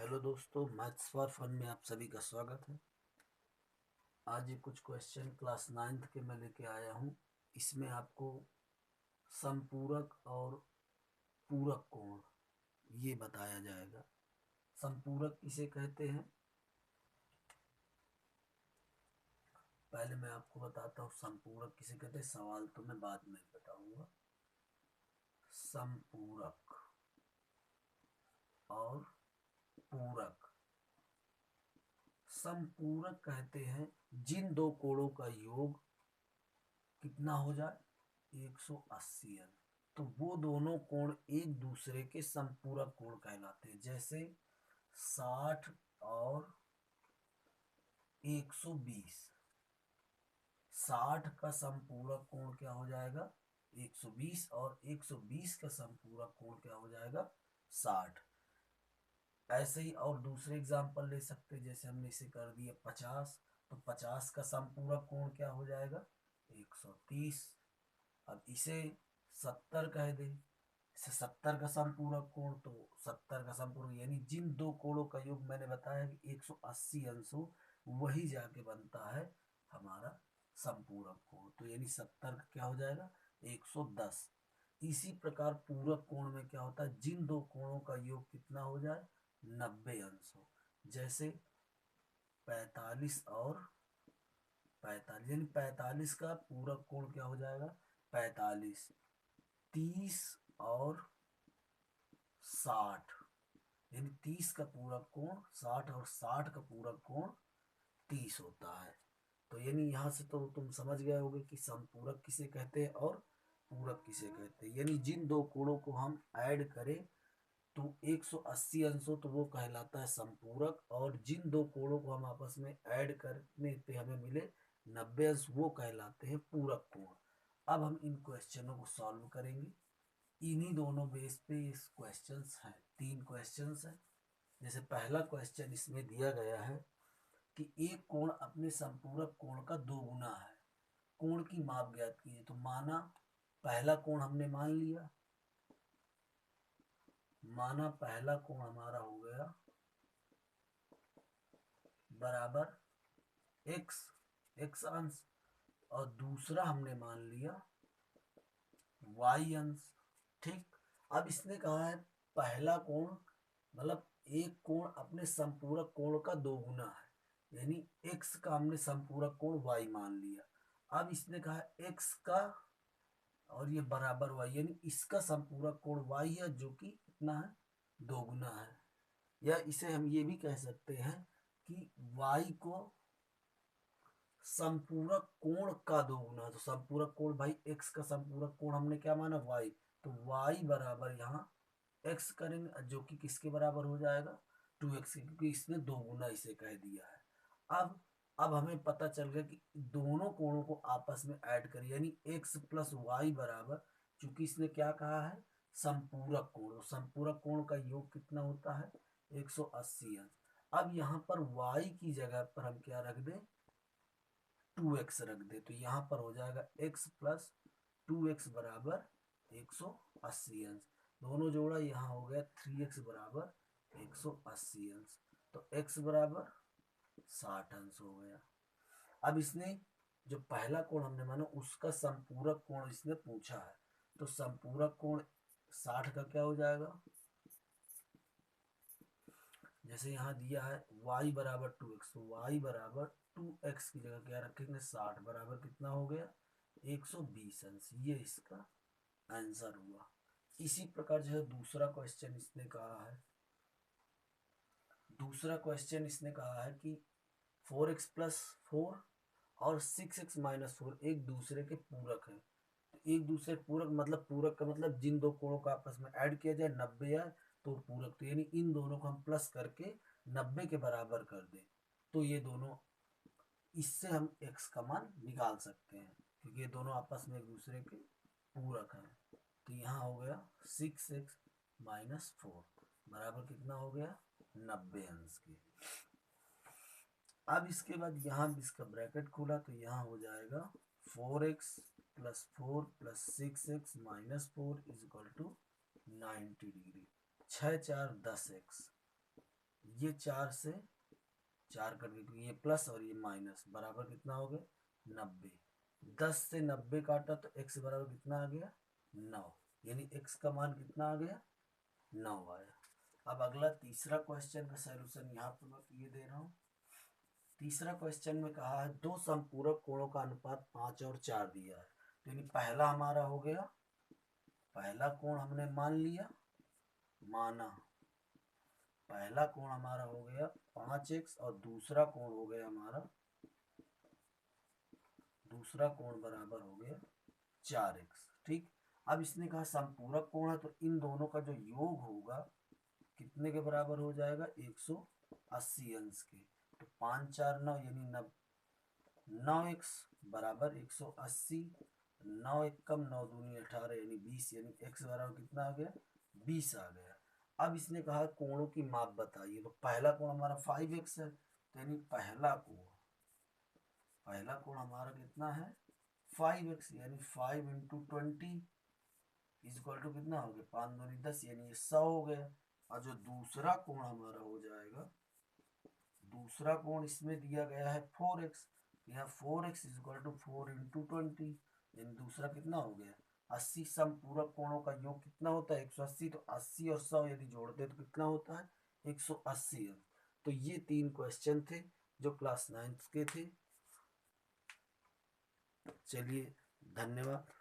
Hello दोस्तों, maths for fun में आप सभी का स्वागत है। आज ये कुछ क्वेश्चन क्लास 9th के मैं लेके आया हूँ। इसमें आपको समपूरक और पूरक कोण ये बताया जाएगा। समपूरक किसे कहते हैं, पहले मैं आपको बताता हूँ समपूरक किसे कहते हैं। सवाल तो मैं बाद में बताऊंगा। समपूरक और पूरक। समपूरक कहते हैं जिन दो कोणों का योग कितना हो जाए 180 अंश, तो वो दोनों कोण एक दूसरे के समपूरक कोण कहलाते हैं। जैसे 60 और 120। 60 का समपूरक कोण क्या हो जाएगा 120, और 120 का समपूरक कोण क्या हो जाएगा 60। ऐसे ही और दूसरे एग्जांपल ले सकते हैं, जैसे हमने इसे कर दिया 50, तो 50 का समपूरक कोण क्या हो जाएगा 130। अब इसे 70 कह दे, इसे 70 का समपूरक कोण, तो 70 का समपूरक यानी जिन दो कोणों का योग मैंने बताया कि 180 अंश हो, वही जाके बनता है हमारा समपूरक कोण। तो यानी 70 का क्या हो जाएगा 110। इसी प्रकार पूरक कोण में क्या होता है, जिन दो कोणों का योग कितना हो जाए 90 अंश हो। जैसे 45 और 45, यानी 45 का पूरक कोण क्या हो जाएगा 45। 30 और 60, यानी 30 का पूरक कोण 60 और 60 का पूरक कोण 30 होता है। तो यानी यहाँ से तो तुम समझ गए होगे कि समपूरक किसे कहते हैं और पूरक किसे कहते हैं। यानी जिन दो कोणों को हम ऐड करें तो 180 अंश हो तो वो कहलाता है समपूरक, और जिन दो कोणों को हम आपस में ऐड करने पे हमें मिले 90 अंश, वो कहलाते हैं पूरक कोण। अब हम इन क्वेश्चनों को सॉल्व करेंगे। इन्हीं दोनों बेस पे इस क्वेश्चंस हैं, 3 क्वेश्चंस हैं। जैसे पहला क्वेश्चन इसमें दिया गया है कि एक कोण अपने संपूरक कोण का दोगुना है, कोण की माप ज्ञात कीजिए। तो माना पहला कोण हमने मान लिया, माना पहला कोण हमारा हो गया बराबर एक्स, एक्स अंश, और दूसरा हमने मान लिया वाई अंश। ठीक। अब इसने कहा है पहला कोण मतलब एक कोण अपने संपूरक कोण का दोगुना है, यानी x का हमने संपूरक कोण y मान लिया। अब इसने कहा x का और ये बराबर y, यानी इसका संपूरक कोण y है जो कि कितना है दोगुना है। या इसे हम ये भी कह सकते हैं कि y को संपूरक कोण का दोगुना, तो संपूरक कोण भाई x का संपूरक कोण हमने क्या माना y, तो y बराबर यहाँ x करेंगे जो कि किसके बराबर हो जाएगा 2x, क्योंकि इसने दोगुना इसे कह दिया है। अब हमें पता चल गया कि दोनों कोणों को आपस में ऐड करिए, यानी x प्लस वाई बराबर, चूंकि इसने क्या कहा है संपूरक कोण, संपूरक कोण का योग कितना होता है 180 अंश। अब यहाँ पर y की जगह पर हम क्या रख दें 2x रख दे, तो यहाँ पर हो जाएगा x प्लस 2x बराबर 180 अंश। दोनों जोड़ा यहाँ हो गया 3x बराबर 180 अंश, तो x बराबर 60 अंश हो गया। अब इसने जो पहला कोण हमने माना उसका संपूरक कोण इसने पूछा है, तो संपूरक कोण 60 का क्या हो जाएगा, जैसे यहाँ दिया है y बराबर 2x, तो y बराबर 2x की जगह क्या रखेंगे 60 बराबर कितना हो गया 120 अंश। ये इसका आंसर हुआ। इसी प्रकार जो है दूसरा क्वेश्चन इसने कहा है, दूसरा क्वेश्चन इसने कहा है कि 4x प्लस 4 और 6x माइनस 4 एक दूसरे के पूरक हैं। तो एक दूसरे पूरक मतलब पूरक का मतलब जिन दो कोणों का आपस में ऐड किया जाए 90 या तो पूरक, तो यानी इन दोनों को हम प्लस करके 90 के बराबर कर दें, तो ये दोनों, इससे हम x का मान निकाल सकते हैं क्योंकि ये दोनों आपस में एक दूसरे के पूरक हैं। तो यहाँ हो गया 6x माइनस 4 बराबर कितना हो गया 90 अंश के। अब इसके बाद यहाँ इसका ब्रैकेट खोला तो यहाँ हो जाएगा 4x प्लस 4 प्लस 6x minus 4 is equal to 90 degree. 6 4 10x, ये 4 से 4 कट गए क्योंकि ये प्लस और ये माइनस, बराबर कितना हो गया 90। 10 से 90 काटा तो x बराबर कितना आ गया 9, यानी x का मान कितना आ गया 9 आया। अब अगला तीसरा क्वेश्चन का सॉल्यूशन यहाँ पे मैं ये दे रहा हूँ। तीसरा क्वेश्चन में कहा है दो समपूरक कोणों का अनुपात 5 और 4 दिया है। तो यानी पहला हमारा हो गया, पहला कोण हमने मान लिया, माना पहला कोण हमारा हो गया 5x और दूसरा कोण हो गया हमारा, दूसरा कोण बराबर हो गया 4x। ठीक, अब इसने कहा संपूरक कोण है तो इन दोनों का जो योग होगा कितने के बराबर हो जाएगा 180 अंश के। तो 5 4 9 यानी 9x बराबर 180, 9 एक कम 9 दूनी 18 यानी 20, यानी x बराबर कितना आ गया 20 आ गया। अब इसने कहा कोणों की माप बताइए, तो पहला कोण हमारा 5x है, तो यानी पहला कोण हमारा कितना है 5x, यानी 5 इंटू 20 इक्वल टू कितना हो गया 5 दूनी 10, यानी ये 100 हो गया। और जो दूसरा कोण हमारा हो जाएगा, दूसरा कोण इसमें दिया गया है 4x, यहाँ 4x इक्वल टू 4 इंटू 20, यानी दूसरा कितना हो गया 80। समपूरक कोणों का योग कितना होता है 180, तो 80 और 100 यदि जोड़ते हैं तो कितना होता है 180। तो ये 3 क्वेश्चन थे जो क्लास 9th के थे। चलिए, धन्यवाद।